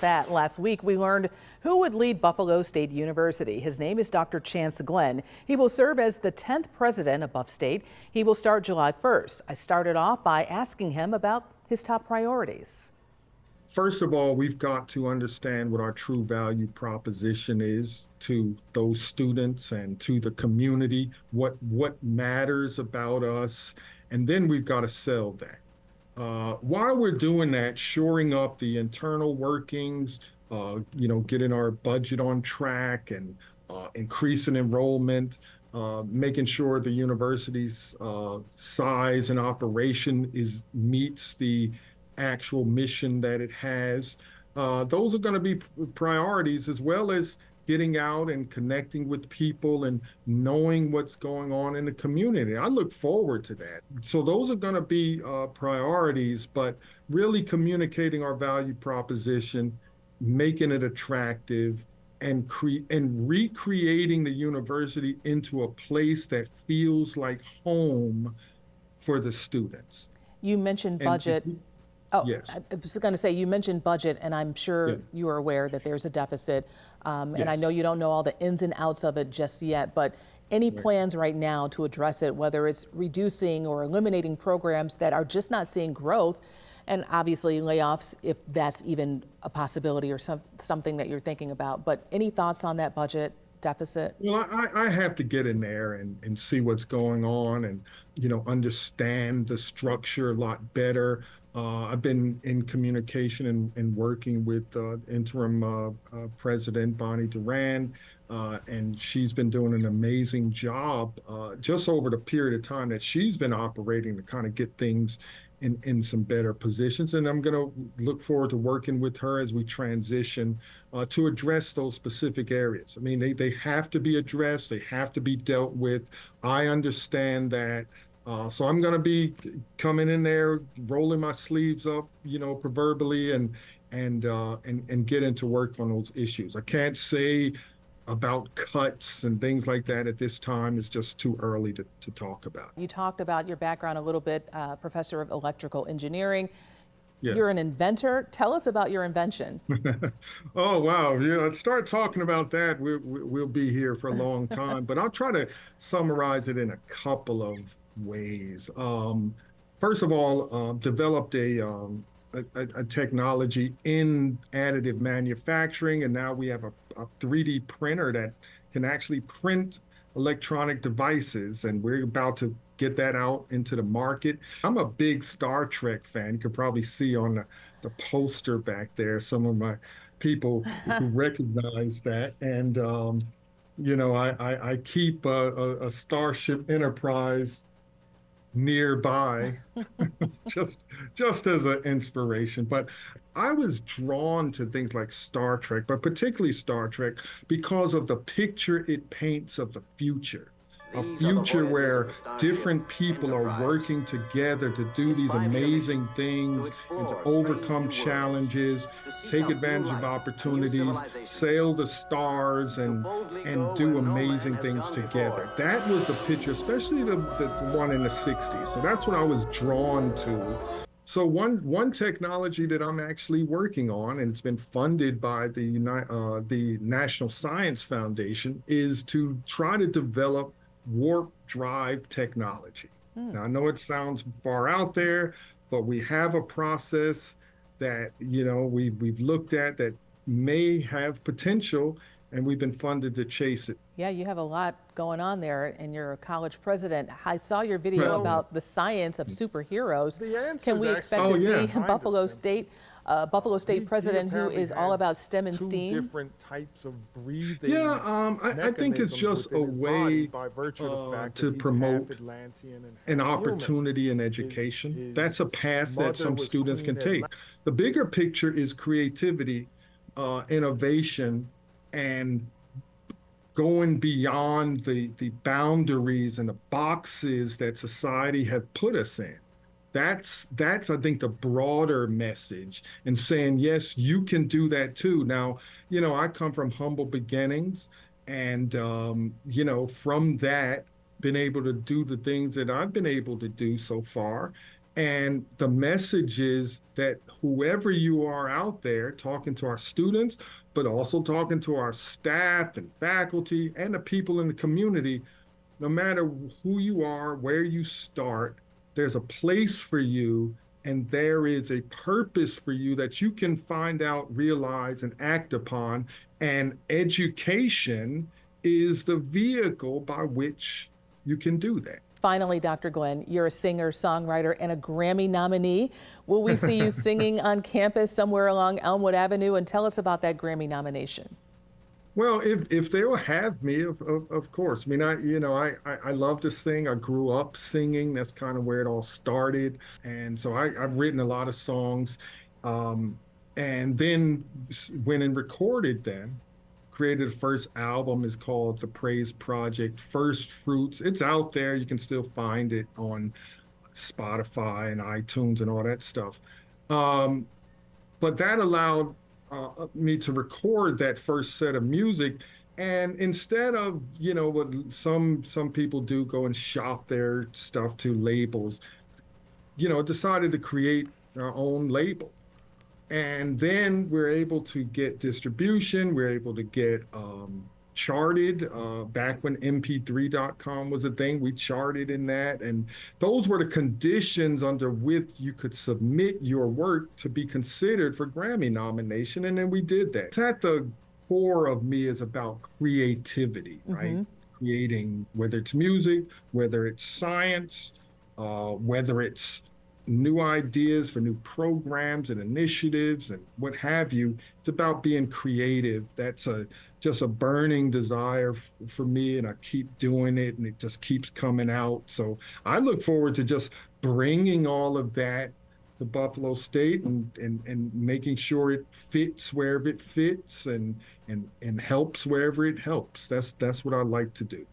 That last week, we learned who would lead Buffalo State University. His name is Dr. Chance Glenn. He will serve as the 10th president of Buff State. He will start July 1st. I started off by asking him about his top priorities. First of all, we've got to understand what our true value proposition is to those students and to the community, what matters about us, and then we've got to sell that. While we're doing that, shoring up the internal workings, getting our budget on track and increasing enrollment, making sure the university's size and operation meets the actual mission that it has. Those are going to be priorities, as well as getting out and connecting with people and knowing what's going on in the community. I look forward to that. So those are going to be priorities, but really communicating our value proposition, making it attractive, and recreating the university into a place that feels like home for the students. You mentioned budget. Yes. I was going to say, you mentioned budget, and I'm sure you are aware that there's a deficit. And I know you don't know all the ins and outs of it just yet, but any plans right now to address it, whether it's reducing or eliminating programs that are just not seeing growth, and obviously layoffs, if that's even a possibility or something that you're thinking about. But any thoughts on that budget deficit? Well, I have to get in there and see what's going on and, understand the structure a lot better. I've been in communication and working with interim President Bonnie Durand, and she's been doing an amazing job just over the period of time that she's been operating to kind of get things in some better positions. And I'm going to look forward to working with her as we transition to address those specific areas. I mean, they have to be addressed. They have to be dealt with. I understand that. So I'm going to be coming in there, rolling my sleeves up, proverbially, and get into work on those issues. I can't say about cuts and things like that at this time. It's just too early to talk about. You talked about your background a little bit, professor of electrical engineering. Yes. You're an inventor. Tell us about your invention. Oh, wow. Yeah, let's start talking about that. We'll be here for a long time, but I'll try to summarize it in a couple of ways. First of all, developed a technology in additive manufacturing, and now we have a 3D printer that can actually print electronic devices, and we're about to get that out into the market. I'm a big Star Trek fan. You can probably see on the poster back there some of my people who recognize that. And I keep a Starship Enterprise nearby just as an inspiration. But I was drawn to things like Star Trek, but particularly Star Trek, because of the picture it paints of the future. A future where different people are working together to do these amazing things and to overcome challenges, take advantage of opportunities, sail the stars, and do amazing things together. That was the picture, especially the one in the 60s. So that's what I was drawn to. So one technology that I'm actually working on, and it's been funded by the National Science Foundation, is to try to develop warp drive technology. Now, I know it sounds far out there, but we have a process that we've looked at that may have potential, and we've been funded to chase it. Yeah, you have a lot going on there, and you're a college president. I saw your video about the science of superheroes. Can we expect to see Buffalo State president who is all about STEM and STEAM? Different types of breathing. Yeah, I think it's just a way to promote an opportunity in education. That's a path that some students can take. The bigger picture is creativity, innovation, and going beyond the boundaries and the boxes that society have put us in. That's I think the broader message, and saying, yes, you can do that too. Now, I come from humble beginnings, and from that, been able to do the things that I've been able to do so far. And the message is that whoever you are out there talking to our students, but also talking to our staff and faculty and the people in the community, no matter who you are, where you start, there's a place for you and there is a purpose for you that you can find out, realize, and act upon. And education is the vehicle by which you can do that. Finally, Dr. Glenn, you're a singer, songwriter, and a Grammy nominee. Will we see you singing on campus somewhere along Elmwood Avenue? And tell us about that Grammy nomination. Well, if they will have me, of course. I mean, I love to sing. I grew up singing. That's kind of where it all started. And so I've written a lot of songs. And then went and recorded them. Created the first album, is called The Praise Project, First Fruits. It's out there. You can still find it on Spotify and iTunes and all that stuff. But that allowed me to record that first set of music. And instead of, what some people do, go and shop their stuff to labels, decided to create our own label. And then we're able to get distribution. We're able to get charted. Back when mp3.com was a thing, we charted in that. And those were the conditions under which you could submit your work to be considered for Grammy nomination. And then we did that. It's at the core of me is about creativity, right? Creating, whether it's music, whether it's science, whether it's new ideas for new programs and initiatives and what have you. It's about being creative. That's just a burning desire for me, and I keep doing it, and it just keeps coming out. So I look forward to just bringing all of that to Buffalo State and making sure it fits wherever it fits and helps wherever it helps. That's what I like to do.